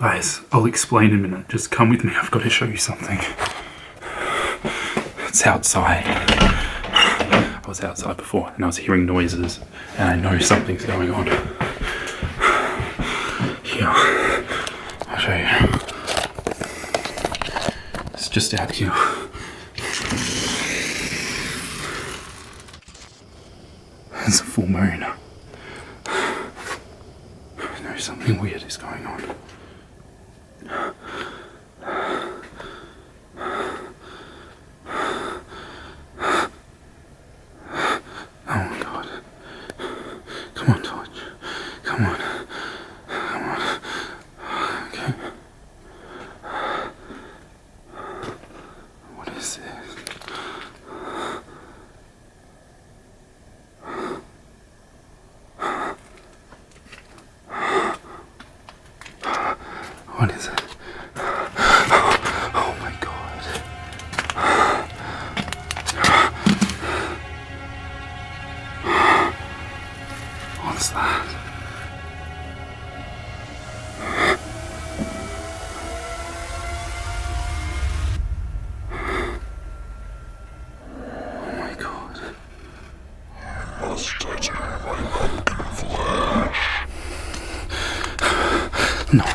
Guys, I'll explain in a minute. Just come with me. I've got to show you something. It's outside. I was outside before and I was hearing noises and I know something's going on. Here, I'll show you. It's just out here. It's a full moon. I know something weird is going on. What is it? Oh my god. What's that? Oh my god. I must touch my pumpkin flesh. No.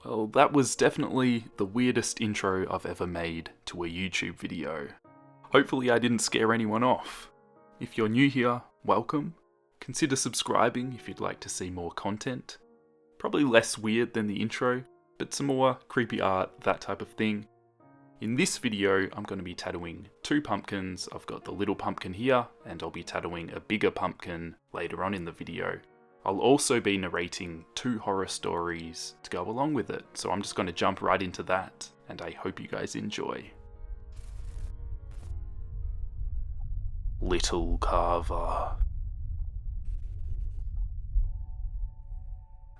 Well, that was definitely the weirdest intro I've ever made to a YouTube video. Hopefully I didn't scare anyone off. If you're new here, welcome. Consider subscribing if you'd like to see more content. Probably less weird than the intro, but some more creepy art, that type of thing. In this video, I'm going to be tattooing two pumpkins. I've got the little pumpkin here, and I'll be tattooing a bigger pumpkin later on in the video. I'll also be narrating two horror stories to go along with it, so I'm just going to jump right into that, and I hope you guys enjoy. Little Carver.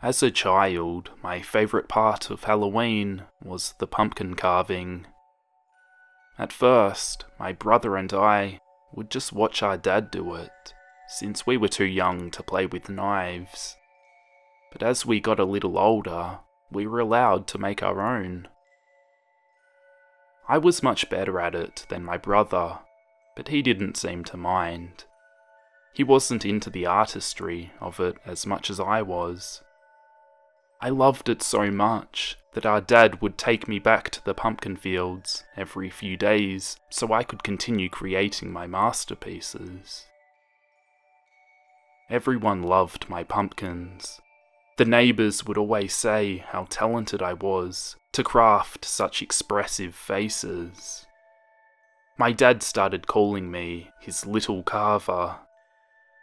As a child, my favourite part of Halloween was the pumpkin carving. At first, my brother and I would just watch our dad do it, since we were too young to play with knives. But as we got a little older, we were allowed to make our own. I was much better at it than my brother, but he didn't seem to mind. He wasn't into the artistry of it as much as I was. I loved it so much that our dad would take me back to the pumpkin fields every few days so I could continue creating my masterpieces. Everyone loved my pumpkins. The neighbours would always say how talented I was to craft such expressive faces. My dad started calling me his little carver.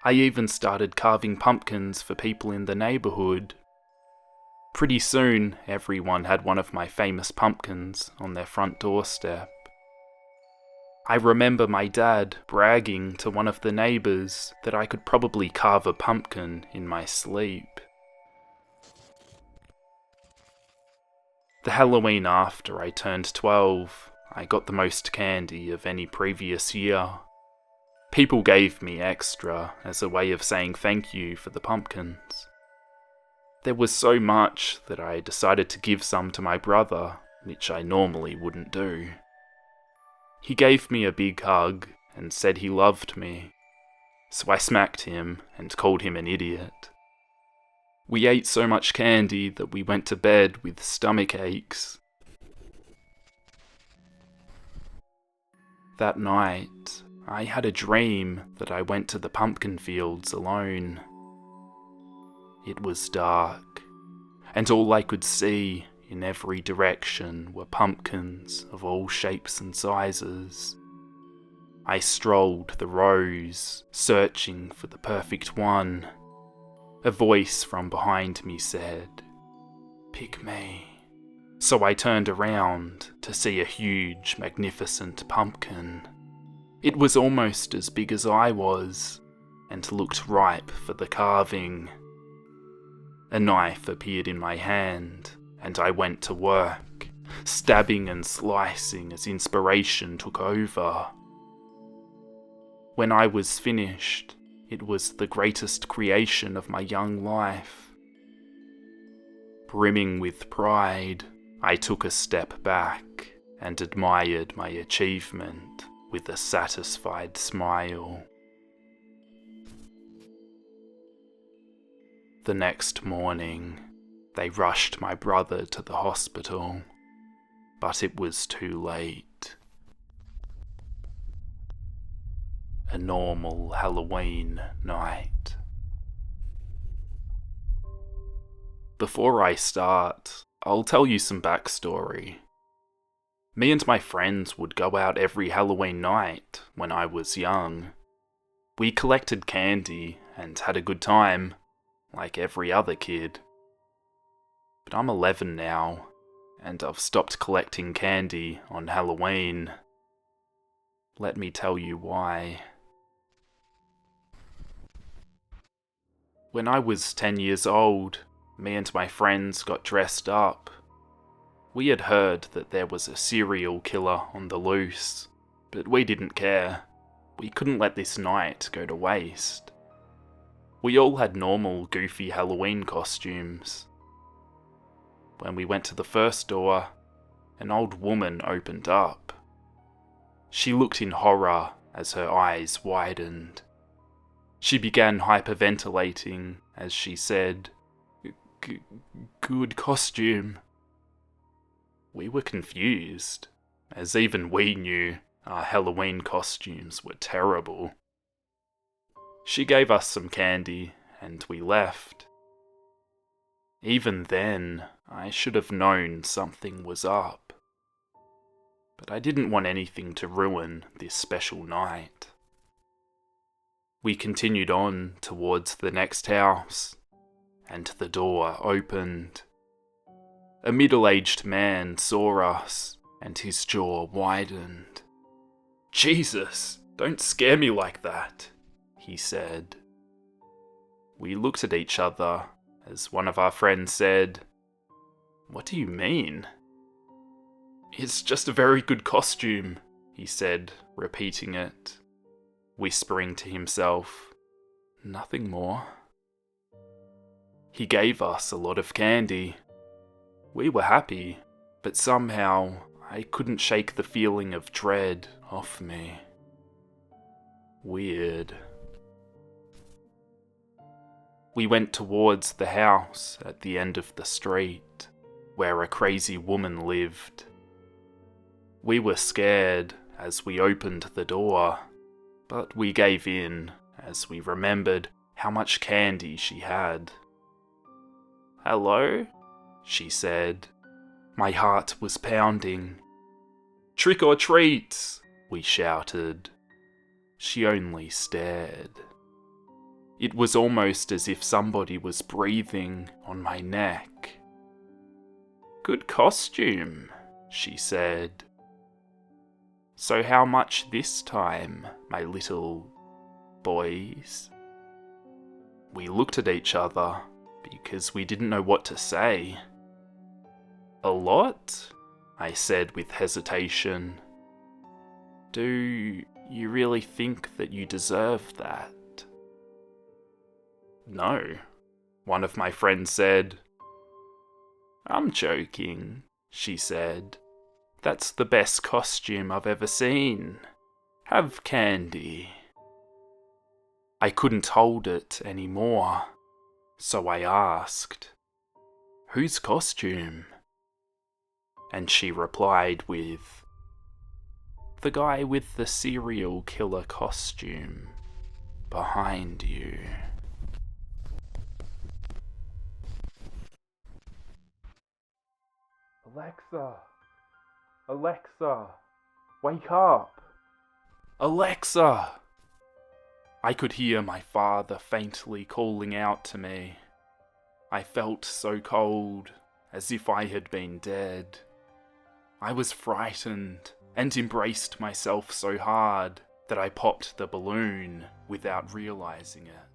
I even started carving pumpkins for people in the neighbourhood. Pretty soon, everyone had one of my famous pumpkins on their front doorstep. I remember my dad bragging to one of the neighbours that I could probably carve a pumpkin in my sleep. The Halloween after I turned 12, I got the most candy of any previous year. People gave me extra as a way of saying thank you for the pumpkins. There was so much that I decided to give some to my brother, which I normally wouldn't do. He gave me a big hug and said he loved me, so I smacked him and called him an idiot. We ate so much candy that we went to bed with stomach aches. That night, I had a dream that I went to the pumpkin fields alone. It was dark, and all I could see In every direction were pumpkins of all shapes and sizes. I strolled the rows, searching for the perfect one. A voice from behind me said, "Pick me." So I turned around to see a huge, magnificent pumpkin. It was almost as big as I was, and looked ripe for the carving. A knife appeared in my hand, and I went to work, stabbing and slicing as inspiration took over. When I was finished, it was the greatest creation of my young life. Brimming with pride, I took a step back and admired my achievement with a satisfied smile. The next morning, they rushed my brother to the hospital, but it was too late. A normal Halloween night. Before I start, I'll tell you some backstory. Me and my friends would go out every Halloween night when I was young. We collected candy and had a good time, like every other kid. But I'm 11 now, and I've stopped collecting candy on Halloween. Let me tell you why. When I was 10 years old, me and my friends got dressed up. We had heard that there was a serial killer on the loose, but we didn't care. We couldn't let this night go to waste. We all had normal, goofy Halloween costumes. When we went to the first door, an old woman opened up. She looked in horror as her eyes widened. She began hyperventilating as she said, "Good costume." We were confused, as even we knew our Halloween costumes were terrible. She gave us some candy, and we left. Even then, I should have known something was up. But I didn't want anything to ruin this special night. We continued on towards the next house, and the door opened. A middle-aged man saw us, and his jaw widened. "Jesus, don't scare me like that," he said. We looked at each other as one of our friends said, "What do you mean?" "It's just a very good costume," he said, repeating it, whispering to himself, "Nothing more." He gave us a lot of candy. We were happy, but somehow I couldn't shake the feeling of dread off me. Weird. We went towards the house at the end of the street, where a crazy woman lived. We were scared as we opened the door, but we gave in as we remembered how much candy she had. "Hello?" she said. My heart was pounding. "Trick or treat!" we shouted. She only stared. It was almost as if somebody was breathing on my neck. "Good costume," she said. "So how much this time, my little boys?" We looked at each other because we didn't know what to say. "A lot?" I said with hesitation. "Do you really think that you deserve that?" "No," one of my friends said. "I'm joking," she said. "That's the best costume I've ever seen. Have candy." I couldn't hold it anymore, so I asked, "Whose costume?" And she replied with, "The guy with the serial killer costume behind you." Alexa! Alexa! Wake up! Alexa! I could hear my father faintly calling out to me. I felt so cold, as if I had been dead. I was frightened and embraced myself so hard that I popped the balloon without realizing it.